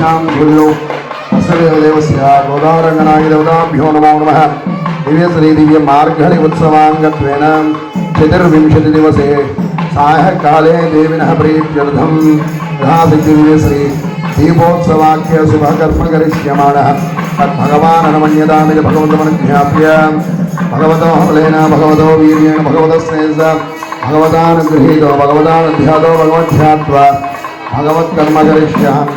सर्वेषां भूयो अस्य गोदारङ्गनाय देवताभ्यो नमो नमः। दिव्यश्री मार्गणि उत्सवाङ्गत्वेन चतुर्विंशति दिवसे सायंकाले देविनः प्रीत्यर्थं दिव्यश्री दीपोत्सवाख्य शुभकर्म करिष्यमाणः तद्भगवान् अनुमन्यतामिति भगवन्तमनुज्ञाप्य भगवतो हवलेन भगवतो वीर्येण भगवतः स्नेहसा भगवतानुगृहीतो भगवतानुध्यातो भगवध्यात्वा भगवत्कर्म करिष्यामि।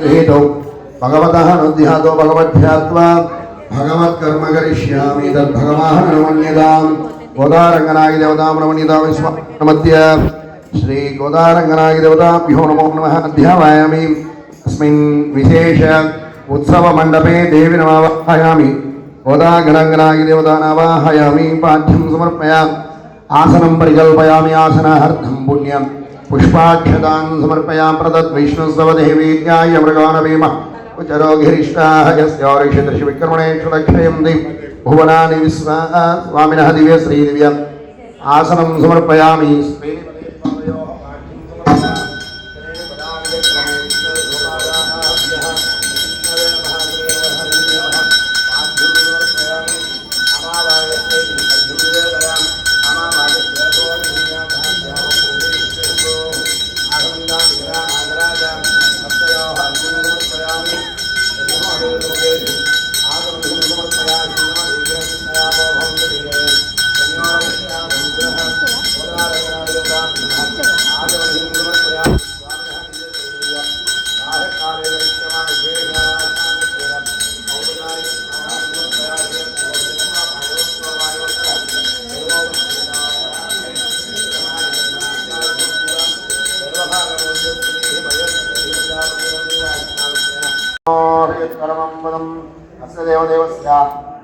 गृहीतो भगवतः अनुध्यातो भगवध्यात्वा भगवत्कर्म करिष्यामि। तद्भगवान् अनुमन्यताम् गोदारङ्गनाय देवतां नमन्यतां विश्वमद्य श्री गोदारङ्गनाय देवताभ्यो नमो नमः। अध्यापयामि। अस्मिन् विशेष उत्सवमण्डपे देवी नमावाहयामि। गोदागणाङ्गनाय देवतानावाहयामि। पाठ्यं समर्पयामि। आसनं परिकल्पयामि। आसनार्थं पुण्यं पुष्पाक्षतान् समर्पयामि। प्रदद्विष्णुस्तवदेवीज्ञाय मृगानवेम उचरोगिरिष्टाः यस्योरिषदृशविक्रमणेषु लक्षयन्ति भुवनानि विश्वा स्वामिनः दिव्य श्री दिव्य आसनं समर्पयामि।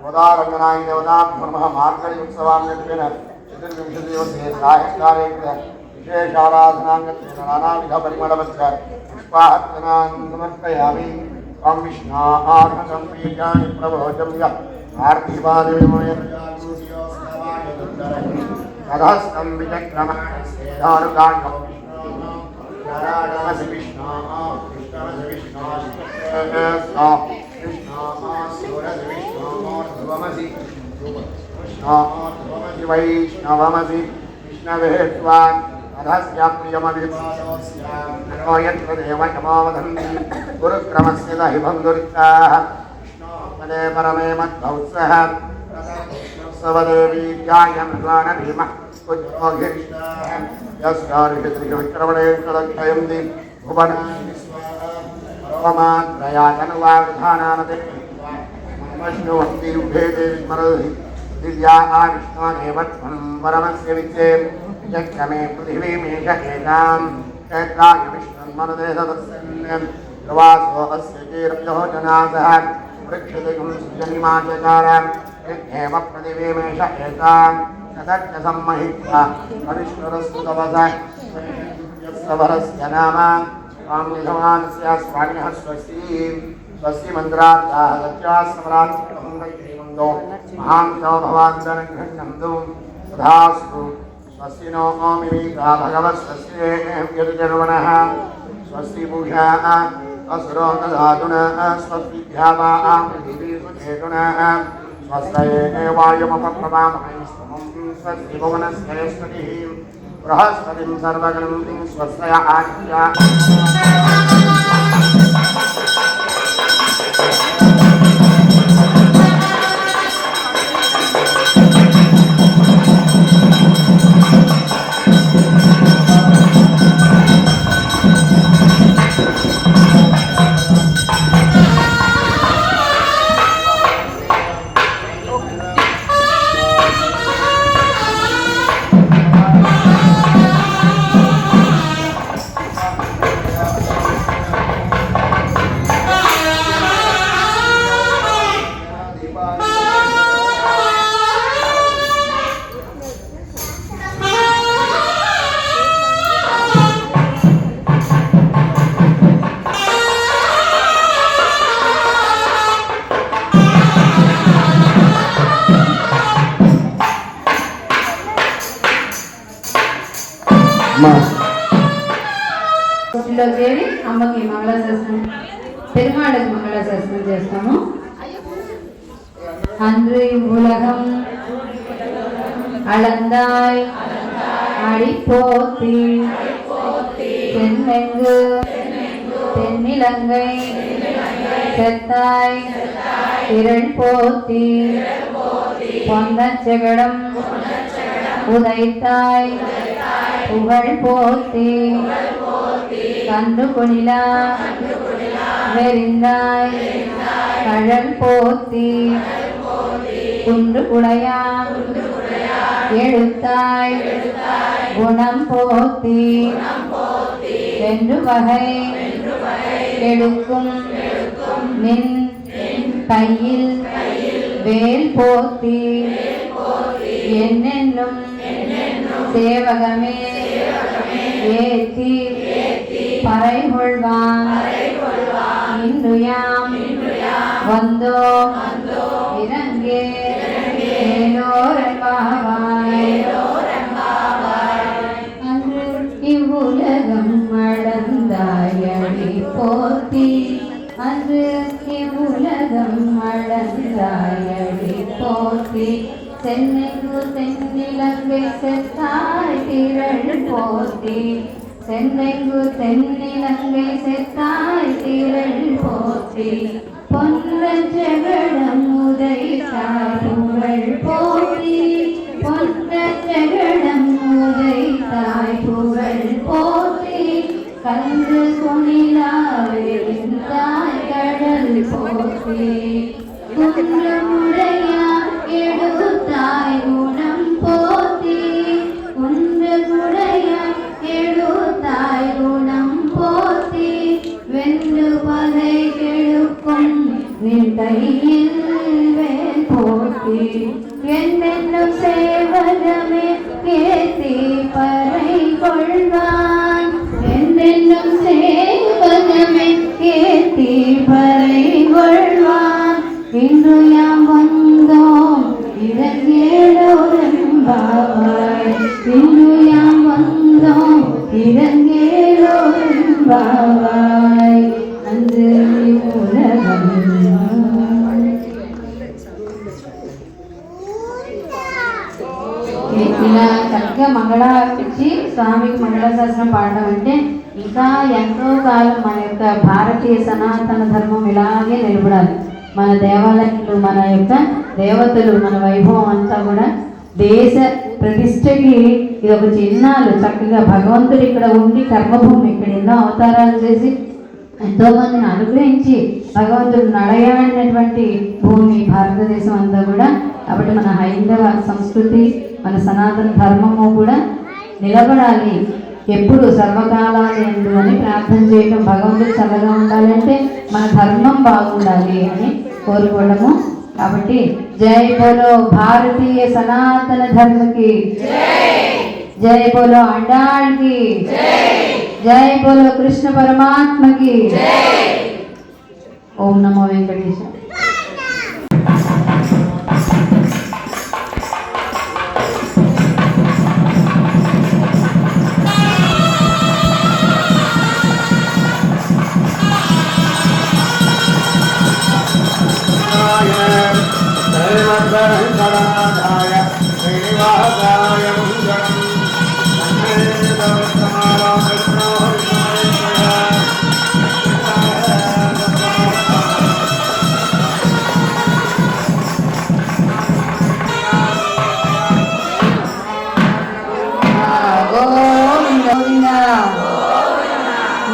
गोदारङ्गनाय देवताभ्यो नमः। मार्गणि उत्सवाङ्गत्वेन चतुर्विंशति दिवसे सायंकाले विशेषाराधनाङ्गत्वेन नानाविधपरिमलवच्च पुष्पार्चनान् समर्पयामि। त्वं विष्णार्हं बीजानि प्रभोजम्य कथस्तं विचक्रमाणस्येधानुकाण्डं वैष्णवमसि विष्णवे त्वाम् अधस्य प्रियमभिप्रायो यत्र देवचमोवधन्ति गुरुक्रमस्य दहि बन्धुरिताः पदे परमे मद्भौत्सः सवदेवीज्ञाय मृगानभीमः उज्जोगिरिष्टाः यस्यारिषत्रिविक्रमणेषु लक्षयन्ति भुवनानि स्वामात्रया तनुवावधानानते विष्णुभक्तिरुभेदे विस्मरति दिव्या विष्णुमेव त्वं परमस्य विच्चे चक्रमे पृथिवीमेष एकां चैत्राय विष्णुन्मनुदे सदस्यन् प्रवासो अस्य चेरब्जो जनासः वृक्षदिगुं सुजनिमाचकार यद्येव पृथिवीमेष एकां तदच्च सम्महित्वा अविष्णुरस्तु तपसः सवरस्य नाम त्वां विधमानस्य स्वामिनः स्वस्ति स्वस्ति मन्त्रार्थाः सत्यास्मरात्मकं वैश्रीमन्दो महान्तो भवान्तरघण्णन्तु तथास्तु। स्वस्ति नो मिमीता भगवत्स्वस्तिर्वणः स्वस्ति पूषा असुरो दधातुनः स्वस्ति ध्यावाः पृथिवी सुचेतुनः स्वस्तये वायुमपप्रभामहैस्तमं स्वस्ति भुवनस्यैस्पतिः बृहस्पतिं सर्वगणं स्वस्तय आज्ञा అమ్మకి మంగళాశాసనం, పెరుమాళ్ళకి మంగళాశాసనం చేస్తాము. அன்று உலகம் அளந்தாய் அடிப்போத்தி தென்னெங்கு தென்னிலங்கை செத்தாய் திரள் போத்தி பொன்னச்செகடம் உதைத்தாய் புகழ் போத்தி கண்டு குணிலா வெறிந்தாய் கழல் போத்தி குன்று குடையா எழுத்தாய் குணம் போத்தி வென்று வகை எடுக்கும் நின் கையில் வேல் போத்தி என்னென்னும் சேவகமே ஏத்தி பறை கொள்வான் இன்று யாம் வந்தோம் இறங்கே அன்று இவ்வுலகம் அளந்தாயடி போத்தி அன்று இவ்வுலகம் அளந்தாயடி போத்தி சென்னைக்கு தென்னிலங்கை செத்தாய் திரள் போத்தி சென்னைக்கு தென்னிலங்கை செத்தாய் திரள் போத்தி பொன்ன ஜெகடம் உதைத்தாய் புகழ் போத்தி பொன்ன ஜெகடம் உதைத்தாய் புகழ் போத்தி கன்று குணிலாவிருந்தாய் கடல் போத்தி குன்றமுடையா எடுத்தாய் குணம் போத்தி குன்றமுடையா எடுத்தாய் குணம் போத்தி வென்று பகை கெடுக்கும் நின் கையில் வேல் போத்தி என்னென்னும் சேவகமே கேத்தி பறை கொள்வான் என்னென்னும் சேவகமே கேத்தி பறை கொள்வான் இன்று யாம் வந்தோம் இறங்கேலோரெம்பாவாய் இன்று யாம் வந்தோம் இறங்கேலோரெம்பாவாய் அன்று உலகம் ఇలా చక్కగా మంగళార్పించి స్వామికి మంగళాశాసనం పాడడం అంటే ఇంకా ఎంతో కాలం మన యొక్క భారతీయ సనాతన ధర్మం ఇలాగే నిలబడాలి. మన దేవాలయాలు, మన యొక్క దేవతలు, మన వైభవం అంతా కూడా దేశ ప్రతిష్టకి ఇది ఒక చిహ్నాలు. చక్కగా భగవంతుడు ఇక్కడ ఉండి కర్మభూమి, ఇక్కడ ఎన్నో అవతారాలు చేసి ఎంతో మందిని అనుగ్రహించి భగవంతుడు నడయాడినటువంటి భూమి భారతదేశం అంతా కూడా. కాబట్టి మన హైందవ సంస్కృతి, మన సనాతన ధర్మము కూడా నిలబడాలి ఎప్పుడు సర్వకాలాలు ఎందు అని ప్రార్థన చేయటం. భగవంతుడు చల్లగా ఉండాలంటే మన ధర్మం బాగుండాలి అని కోరుకోవడము. కాబట్టి జై బోలో భారతీయ సనాతన ధర్మకి, జై బోలో అండాళ్ళకి, జై బోలో కృష్ణ పరమాత్మకి. ఓం నమో వెంకటేశ.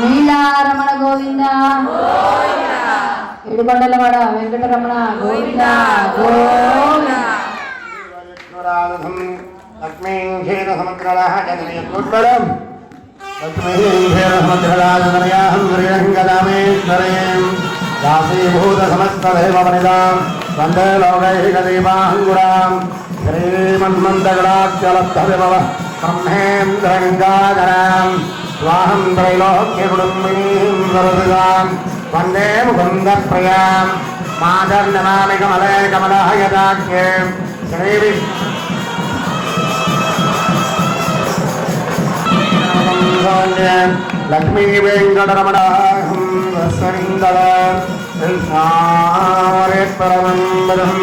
నీలారమణ గోవింద, ఇడుకొండలవాడ వెంకటరమణ గోవింద గోవింద. లక్ష్మీం క్షీర సముద్రలాహ జననీయం లక్ష్మీం క్షీర సముద్రలాహ జననయాహం శ్రీరంగదామేశ్వరీం దాసీభూత సమస్తదేవనిదాం వందే లోకైక దీపాంగురాం శ్రీమన్మంతగడాక్షలబ్ధవిభవ బ్రహ్మేంద్రగంగాధరాం స్వాహం త్రైలోక్యకుటుంబీం వరదుగాం వందే ముకుందప్రియాం మాధర్నమామి కమలే కమలాయదాఖ్యే శ్రీ లక్ష్మీ వెంకటరమణ वस्वरिंदल कृष्णारे परमंबरम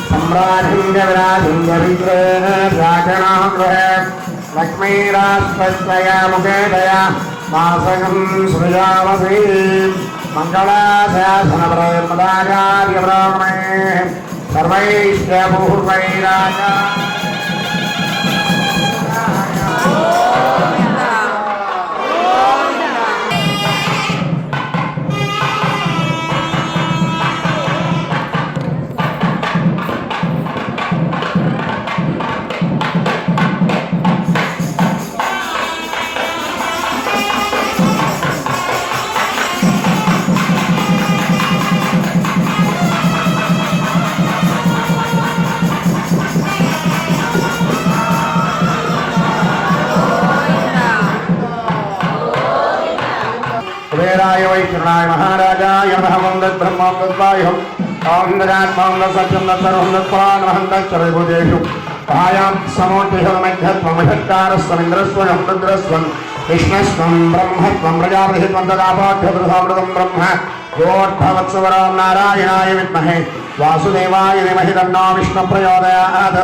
सम्राजिंग विराजिंग विग्रह लक्ष्मीरास्पत्या मुखेदया मासकं सृजामसि मङ्गलाशासनप्रमदाचार्यब्राह्मणे सर्वैश्च पूर्वैराजा कुबेराय वैष्णवाय महाराजाय नमः वन्दत् ब्रह्मं तद्वायुः ॐ ददात्मां सत्यं सर्वं दत्त्वान् महन्तश्चरभुजेषु सहायां समोटिहमध्यत्वमषट्कारस्वमिन्द्रस्वयं रुद्रस्वं विष्णस्वं ब्रह्मत्वं प्रजापतित्वं तदापाठ्यमृतं ब्रह्म योऽर्थवत्सवरां नारायणाय विद्महे वासुदेवाय धीमहि तन्नो विष्णुप्रचोदयात्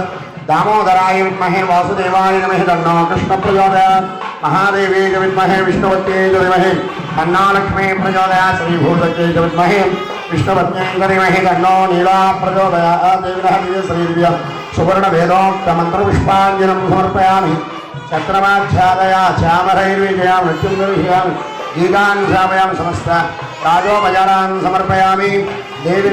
दामोदराय विद्महे वासुदेवाय धीमहि तन्नो कृष्णप्रचोदयात् महादेवी च विद्महे विष्णुवत्यै च धीमहि तन्नो लक्ष्मी प्रचोदयात् श्रीभूतये च विद्महे विष्णुवत्यै च धीमहि तन्नो नीला प्रचोदयात् देविनः श्रीदिव्य सुवर्णवेदोक्तमन्त्रपुष्पाञ्जलिं समर्पयामि चक्रमाच्छादया चामरैर्विजया मृत्युं गृह्णामि गीतान् श्रावयामि समस्त राजोपचारान् समर्पयामि देवी